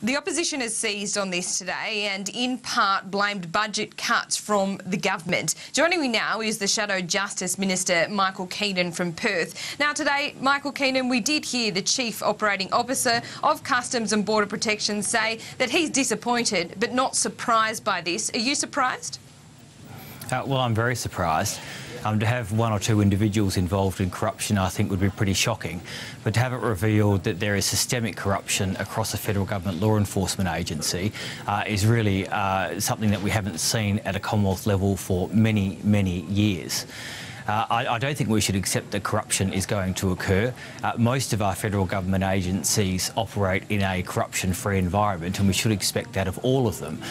The opposition has seized on this today and in part blamed budget cuts from the government. Joining me now is the Shadow Justice Minister, Michael Keenan from Perth. Now today, Michael Keenan, we did hear the Chief Operating Officer of Customs and Border Protection say that he's disappointed but not surprised by this. Are you surprised? Well, I'm very surprised. To have one or two individuals involved in corruption, I think, would be pretty shocking. But to have it revealed that there is systemic corruption across a federal government law enforcement agency is really something that we haven't seen at a Commonwealth level for many, many years. I don't think we should accept that corruption is going to occur. Most of our federal government agencies operate in a corruption-free environment, and we should expect that of all of them.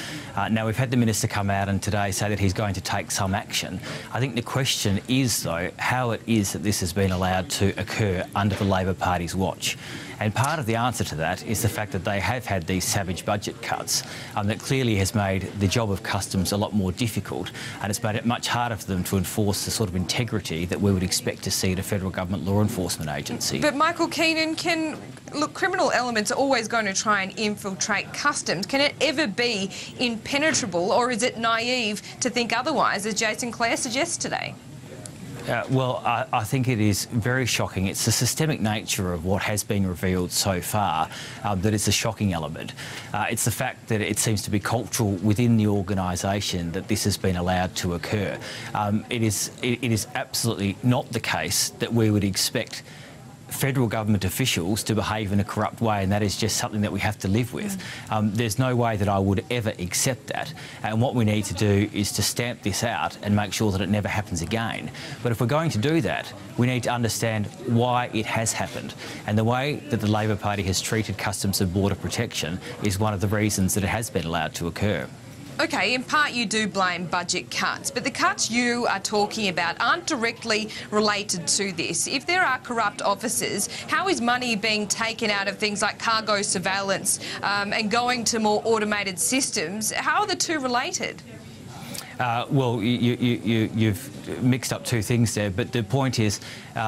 Now, we've had the Minister come out and today say that he's going to take some action. I think the question is, though, how it is that this has been allowed to occur under the Labor Party's watch. And part of the answer to that is the fact that they have had these savage budget cuts that clearly has made the job of Customs a lot more difficult, and it's made it much harder for them to enforce the sort of integrity that we would expect to see at a federal government law enforcement agency. But Michael Keenan, look, criminal elements are always going to try and infiltrate Customs. Can it ever be impenetrable, or is it naive to think otherwise, as Jason Clare suggests today? Well, I think it is very shocking. It's the systemic nature of what has been revealed so far that is a shocking element. It's the fact that it seems to be cultural within the organisation that this has been allowed to occur. It is absolutely not the case that we would expect federal government officials to behave in a corrupt way, and that is just something that we have to live with. There's no way that I would ever accept that, and what we need to do is to stamp this out and make sure that it never happens again. But if we're going to do that, we need to understand why it has happened, and the way that the Labor Party has treated Customs and Border Protection is one of the reasons that it has been allowed to occur. OK, in part you do blame budget cuts, but the cuts you are talking about aren't directly related to this. If there are corrupt officers, how is money being taken out of things like cargo surveillance and going to more automated systems? How are the two related? Well, you've mixed up two things there, but the point is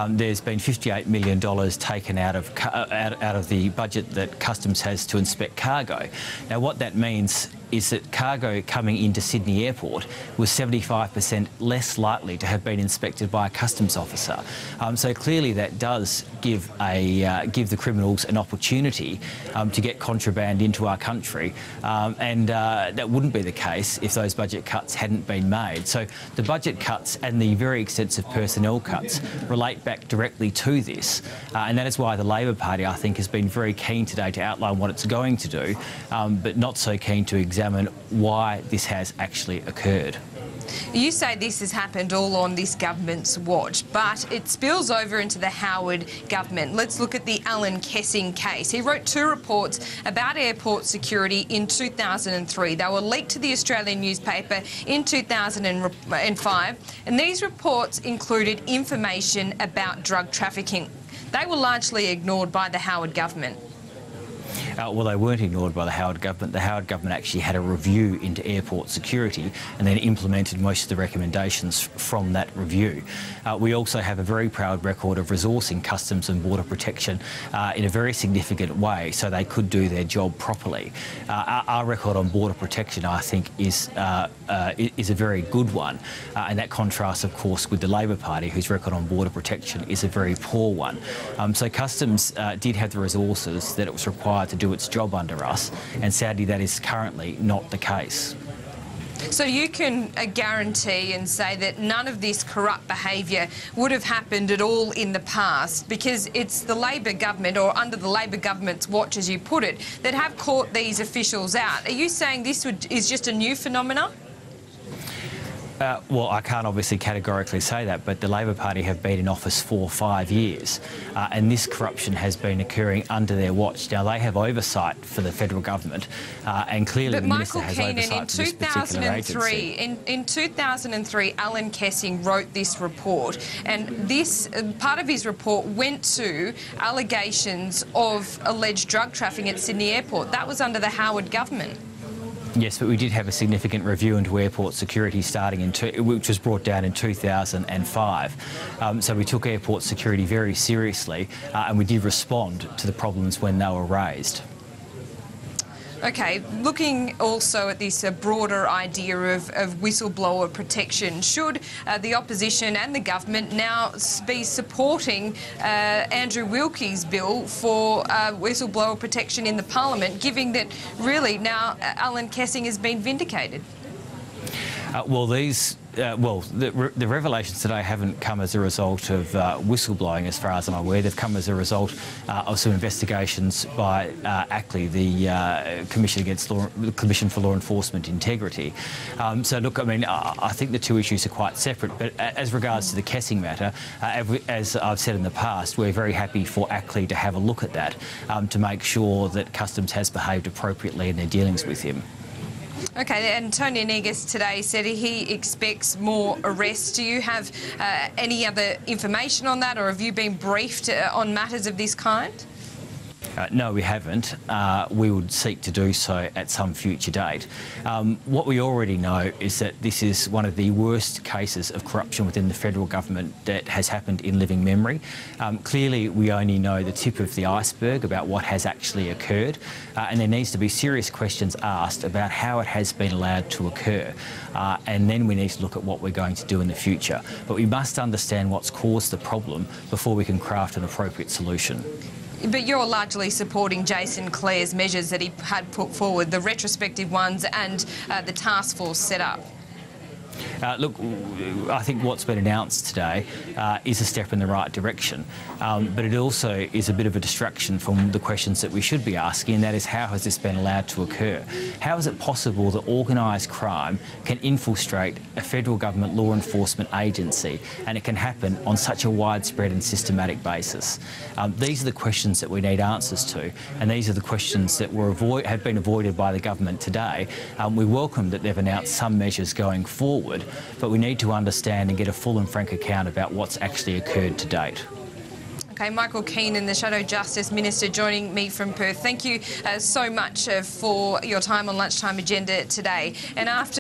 there's been $58 million taken out of the budget that Customs has to inspect cargo. Now, what that means is that cargo coming into Sydney Airport was 75% less likely to have been inspected by a Customs officer. So clearly that does give the criminals an opportunity to get contraband into our country, and that wouldn't be the case if those budget cuts hadn't been made. So the budget cuts and the very extensive personnel cuts relate back directly to this, and that is why the Labor Party, I think, has been very keen today to outline what it's going to do, but not so keen to examine why this has actually occurred. You say this has happened all on this government's watch, but it spills over into the Howard government. Let's look at the Alan Kessing case. He wrote two reports about airport security in 2003. They were leaked to the Australian newspaper in 2005, and these reports included information about drug trafficking. They were largely ignored by the Howard government. Well, they weren't ignored by the Howard government. The Howard government actually had a review into airport security and then implemented most of the recommendations from that review. We also have a very proud record of resourcing Customs and Border Protection in a very significant way so they could do their job properly. Our record on border protection, I think, is a very good one, and that contrasts, of course, with the Labor Party, whose record on border protection is a very poor one. So Customs did have the resources that it was required to do its job under us, and sadly that is currently not the case. So you can guarantee and say that none of this corrupt behaviour would have happened at all in the past, because it's the Labor government, or under the Labor government's watch, as you put it, that have caught these officials out. Are you saying this is just a new phenomenon? Well, I can't obviously categorically say that, but the Labor Party have been in office for 5 years, and this corruption has been occurring under their watch. Now, they have oversight for the federal government, and clearly the Minister has oversight for this particular agency. In 2003, Alan Kessing wrote this report, and this part of his report went to allegations of alleged drug trafficking at Sydney Airport. That was under the Howard government. Yes, but we did have a significant review into airport security which was brought down in 2005. So we took airport security very seriously, and we did respond to the problems when they were raised. Okay, looking also at this broader idea of whistleblower protection, should the opposition and the government now be supporting Andrew Wilkie's bill for whistleblower protection in the Parliament, given that really now Alan Kessing has been vindicated? The revelations today haven't come as a result of whistleblowing, as far as I'm aware. They've come as a result of some investigations by ACLI, the Commission for Law Enforcement Integrity. So, look, I mean, I think the two issues are quite separate. But as regards to the Kessing matter, as I've said in the past, we're very happy for ACLI to have a look at that to make sure that Customs has behaved appropriately in their dealings with him. Okay, and Tony Negus today said he expects more arrests. Do you have any other information on that, or have you been briefed on matters of this kind? No, we haven't. We would seek to do so at some future date. What we already know is that this is one of the worst cases of corruption within the federal government that has happened in living memory. Clearly, we only know the tip of the iceberg about what has actually occurred, and there needs to be serious questions asked about how it has been allowed to occur. And then we need to look at what we're going to do in the future. But we must understand what's caused the problem before we can craft an appropriate solution. But you're largely supporting Jason Clare's measures that he had put forward, the retrospective ones and the task force set up. Look, I think what's been announced today is a step in the right direction, but it also is a bit of a distraction from the questions that we should be asking, and that is, how has this been allowed to occur? How is it possible that organised crime can infiltrate a federal government law enforcement agency, and it can happen on such a widespread and systematic basis? These are the questions that we need answers to, and these are the questions that have been avoided by the government today. We welcome that they've announced some measures going forward, but we need to understand and get a full and frank account about what's actually occurred to date. Okay, Michael Keenan, the Shadow Justice Minister, joining me from Perth. Thank you so much for your time on Lunchtime Agenda today. And after